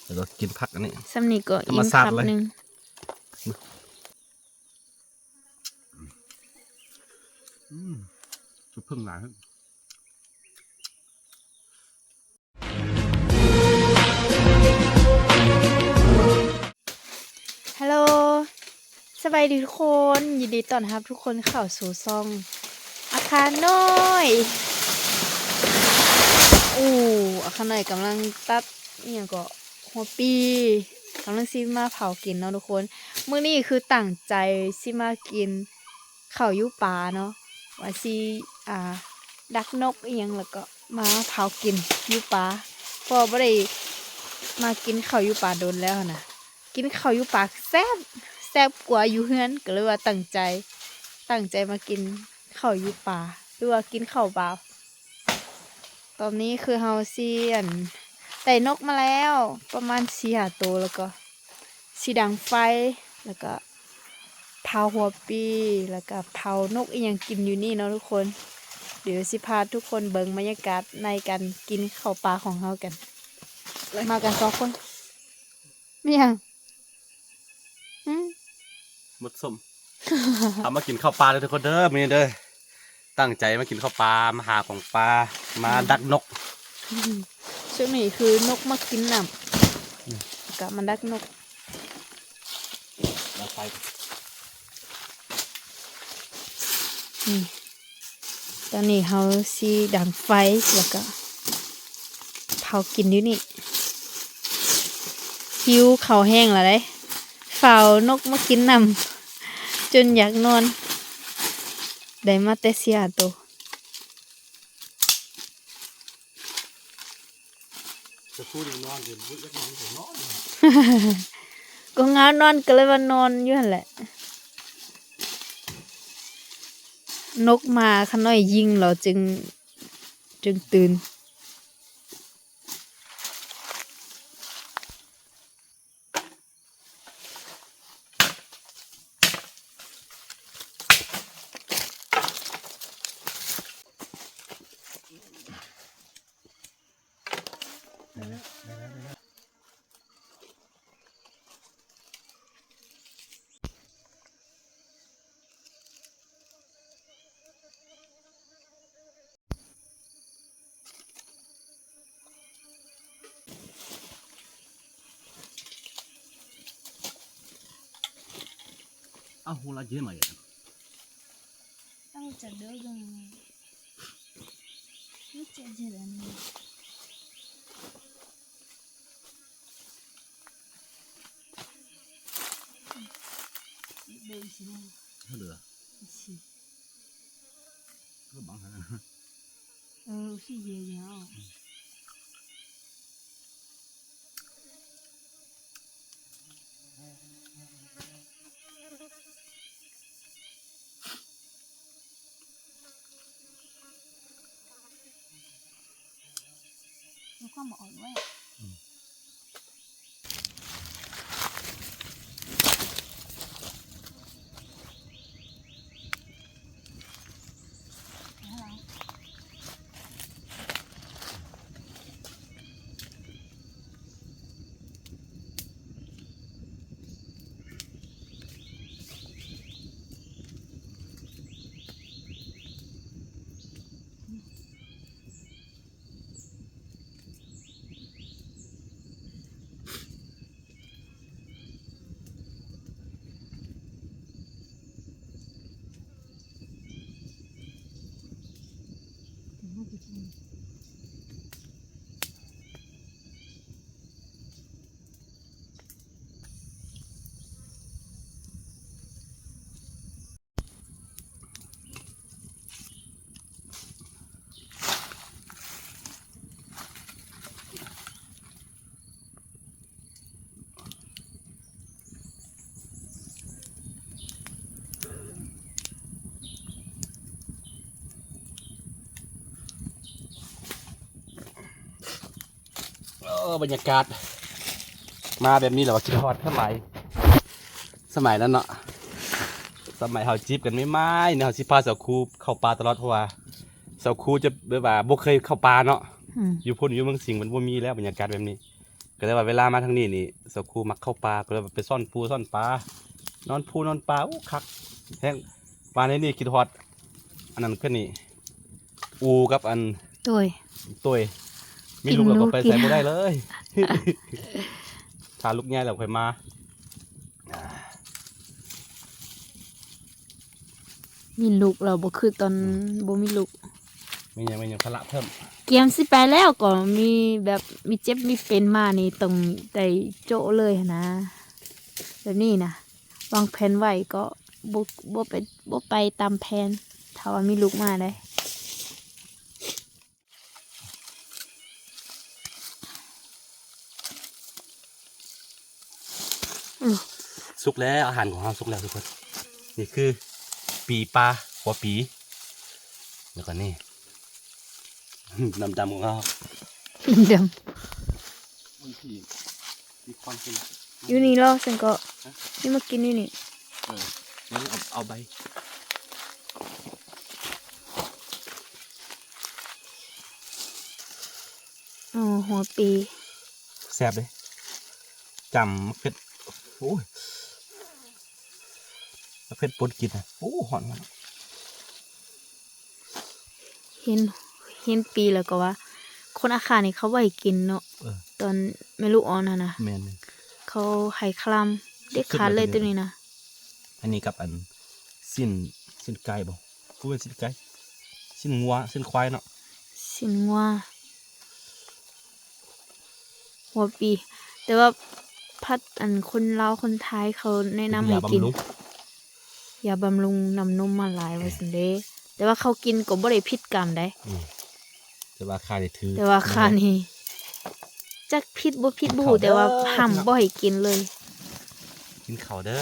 แล้วก็กินผักอันนี้ซ้ำนี่ก็อิ่มครับนึงชุบพึ่งหลายฮัลโหลสบายดีทุกคนยินดีต้อนรับทุกคนเข้าสู่ซ่องอาคารน้อยอาคารน้อยกำลังตัดเนี่ยก็หัวปีกำลังซิมาเผากินเนาะทุกคนมื้อนี้คือตั้งใจซิมากินข้าวยุปลาเนาะว่าซิดักนกอีหยังแล้วก็มาเผากินยุปลาเพราะบ่ได้มากินข้าวยุปลาโดนแล้วนะกินข้าวยุปลาแซ่บกว่าอยู่เฮือนก็เลยว่าตั้งใจมากินข้าวยุปลาหรือว่ากินข้าวเปล่าตอนนี้คือเฮาซีได้นกมาแล้วประมาณ4-5 ตัวแล้วก็สีดังไฟแล้วก็เผาหัวปีแล้วก็เผานกอีหยังกินอยู่นี่เนาะทุกคนเดี๋ยวสิพาทุกคนเบิ่งบรรยากาศในการกินข้าวปลาของเฮากันมากัน2 คนมีหยังหมดส้มทำมากินข้าวปลาเลยทุกคนเด้อมีเด้อตั้งใจมากินข้าวปลามาหาของปลามาดักนกช่วงนี้คือนกมากินน้ำกับมันดักนกดักไฟตอนนี้เขาซีดังไฟแล้วก็เผากินอยู่นี่หิวข้าวแห้งแล้วได้เฝ้านกมากินน้ำจนอยากนอนได้มาแต่4 ตัวจะพูดนอนเดี๋ยวพูดนอนเดี๋ยวนอนก็งานอนก็เลยว่านอนอยู่หั่นแหละนกมาข้างน้อยยิงเราจึงตื่นอ้าวเราเยอะไหมตั้งจะเดินกันไม่เจ๊เลยนี่เบย์สินะเหลือสิก็บังฮะสิเยอะมีความอ่อนไว้บรรยากาศมาแบบนี้เหรอคิดฮอดสมัยนั้นเนาะสมัยเฮาจีบกันไม่ไม้เนี่ยเฮาสิพาสาวคูเข้าป่าตลอดเพราะว่าสาวคูจะแบบว่าบ่เคยเข้าป่าเนาะอยู่พุ่นอยู่เมืองสิงห์มันบ่มีแล้วบรรยากาศแบบนี้ ก็เลยว่าเวลามาทางนี้นี่สาวครูมักเข้าป่าก็เลยไปซ่อนปูซ่อนปลานอนปูนอนปลาอู้คักแห้งปลาในนี่คิดฮอดอันนั้นคือนี่อูกับอัน โดย ตัวมี กิน ลูกเราก็ไป ลูกกิน ใส่บ่ได้เลย ถ้าลูกง่ายเราค่อยมา มีลูกเราบ่คือตอนบ่มีลูก ไม่ยังพละเพิ่ม เกียมสิไปแล้วก็มีแบบมีเจ็บมีเป็นมานี่ต้องได้โจะเลยหั้นนะแบบนี้นะวางแผนไว้ก็บ่ไปตามแผนถ้าว่ามีลูกมาได้ สุกแล้วอาหารของเราสุกแล้วทุกคนนี่คือปีปลาหัวปีแล้วก็นี่ ดำของเรา เดิม มันที่มีความเป็น อยู่นี่รอฉันก็นี่มากินนี่นี่ งั้นเอาใบ อ๋อหัวปี แซ่บเลยจำมะเขือโอ้ยมะเขือปนกินนะโอ้หอนมัน เห็นเห็นปีแล้วก็ว่า คนอาคารนี่เขาไว้กินเนาะตอนแม่ลูกอ่อนน่ะนะ แมน เขาไห้คลำเด็กขาดเลยตัวนี้นะ อันนี้กับอันสิ้นไก่บ่กูเป็นสิ้นไก่สิ้นงัวสิ้นควายเนาะ สินว่าหัวปี แต่ว่าพัดอันคนลาวคนไทยเขาแนะนำให้กิน ยาบำรุงน้ำนมมาหลายว่าสิเด้แต่ว่าเขากินก็บ่ได้ผิดกรรมได้ แต่ว่าข้าได้ถือ แต่ว่าข้านี่จักผิดบ่ผิดบ่ฮู้แต่ว่าห้ามบ่ให้กินเลย กินข้าวเด้อ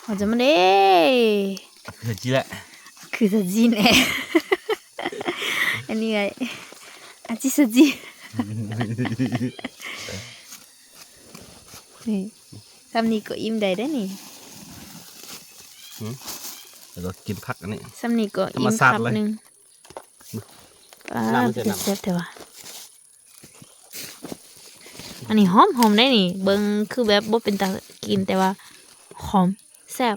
เขาจะมาเด้ เดี๋ยวจีแหละ คือจะจีนแอ อันนี้ไงอาจิสจีนี่ทำนี้ก็อิ่มได้ได้นี่ แล้วก็กินผักอันนี้ ซ้ำนี้ก็ ธรร อิ่ ม ม ชาติ ครับ เลย หนึงป้า น้ำมันจะ เป็น น้ำ แซ่บแต่ว่าอันนี้หอมหอมได้นี่ เบิ่งคือแบบบ่เป็นตากินแต่ว่าหอมแซ่บ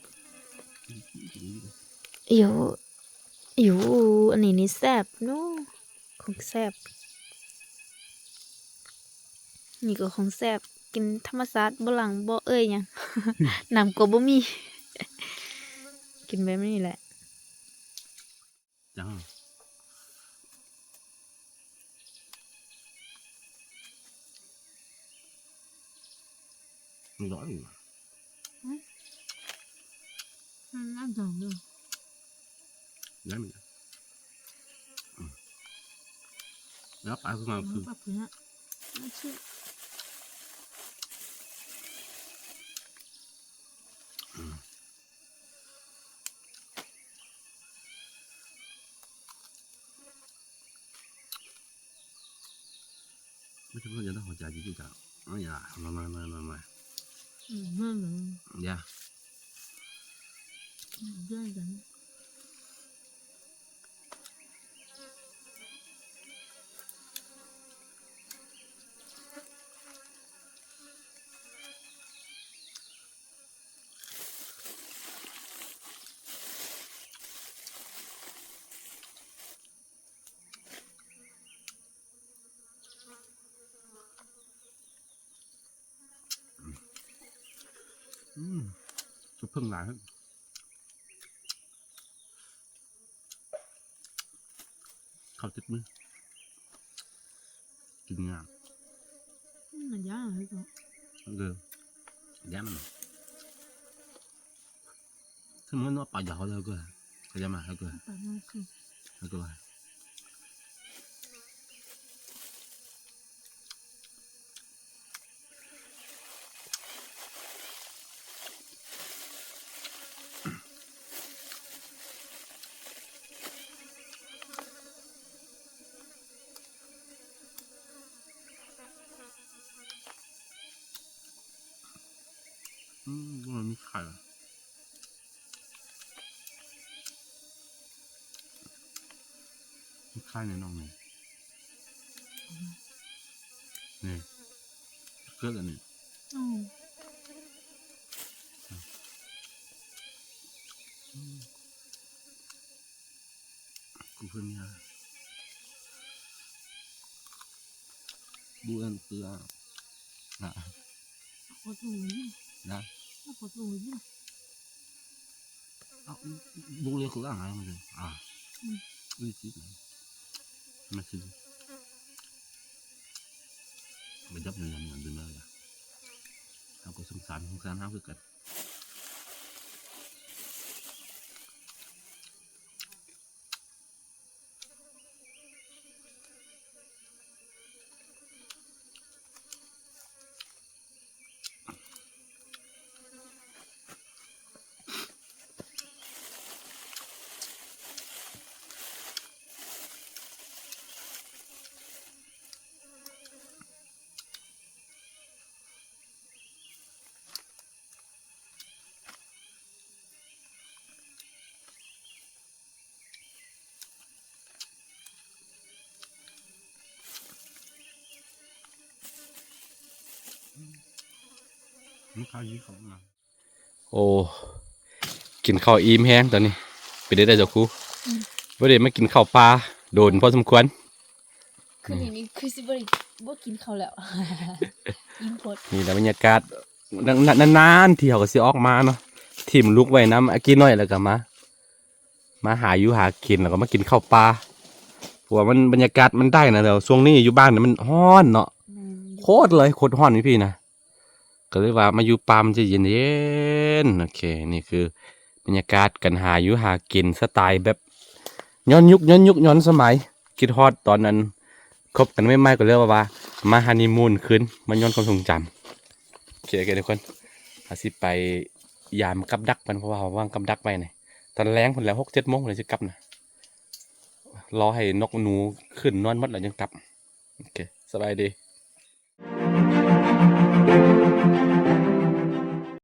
อยู่อันนี้นี่แซ่บเนาะของแซ่บนี่ก็ของแซ่บกินธรรมชาติบ่หลังบ่เอ้ยหยัง น้ำก็บ่มี กินแบบนี้แหละ จังมันร้อนอยู่ น้ำจังเด้อ ได้ไหมแล้วปลาขึ้นมาคือ ปรับเลยฮะน่าชื่อ ไม่ใช่เพื่อนจะต้องหัวใจจริงๆจ้ะอ๋ออย่ามามากเลย อย่า ได้จังชุบเพิ่งหลายครับเขาติดมือกินงาม มันยากเลยก็ เร็วย้ำถ้ามันว่าปลาหยาวแล้วก็จะมาแล้วก็ ปากมันคือ แล้วก็มันมีไข่มีไข่ในน่องเลย นี่เครื่องอันนี้ อืม กูเพิ่งเนี่ยบูเอ็นเตือนะ โคตรหนูนี่ นะ โคตรหนูนี่ บูเรียกคืออะไรมันเลยอุ้ยจิ๊บมาซื้อไปจับเงินเงินดูเลยเราก็สงสารเขาคือกัน โอ้กินข้าวอิ่มแห้งตอนนี้ไปได้เจ้าครูไม่ได้มากินข้าวปลาโดนพอสมควร คือนี่คือสิบ่กินข้าวแล้ว อิ่มโพด นี่แหละบรรยากาศนานๆที่เขาก็สิออกมาเนาะทีมลุกไว้น้ำอากินน้อยแล้วก็มาหาอยู่หากินแล้วก็มากินข้าวปลาเพราะว่ามันบรรยากาศมันได้นะเดี๋ยวช่วงนี้อยู่บ้านเนี่ยมันร้อนเนาะโคตรเลยโคตรร้อนพี่นะก็เลยว่ามาอยู่ปามนจะเย็นๆโอเคนี่คือบรรยากาศกันหาอยู่หากินสไตล์แบบย้อนยุคย้อนสมัยคิดฮอดตอนนั้นคบกันไม่ก็เรียกว่ามาฮันนีมูนคืนมันย้อนความทรงจำโอเคทุกคนอาสิไปยามกับดักมันเพราะว่าว่างกับดักไปเนี่ยตอนแรงผลแล้ว6-7 โมงเลยจะกลับนะรอให้นกหนูขึ้นนอนหมดแล้วยังกลับโอเคสบายดี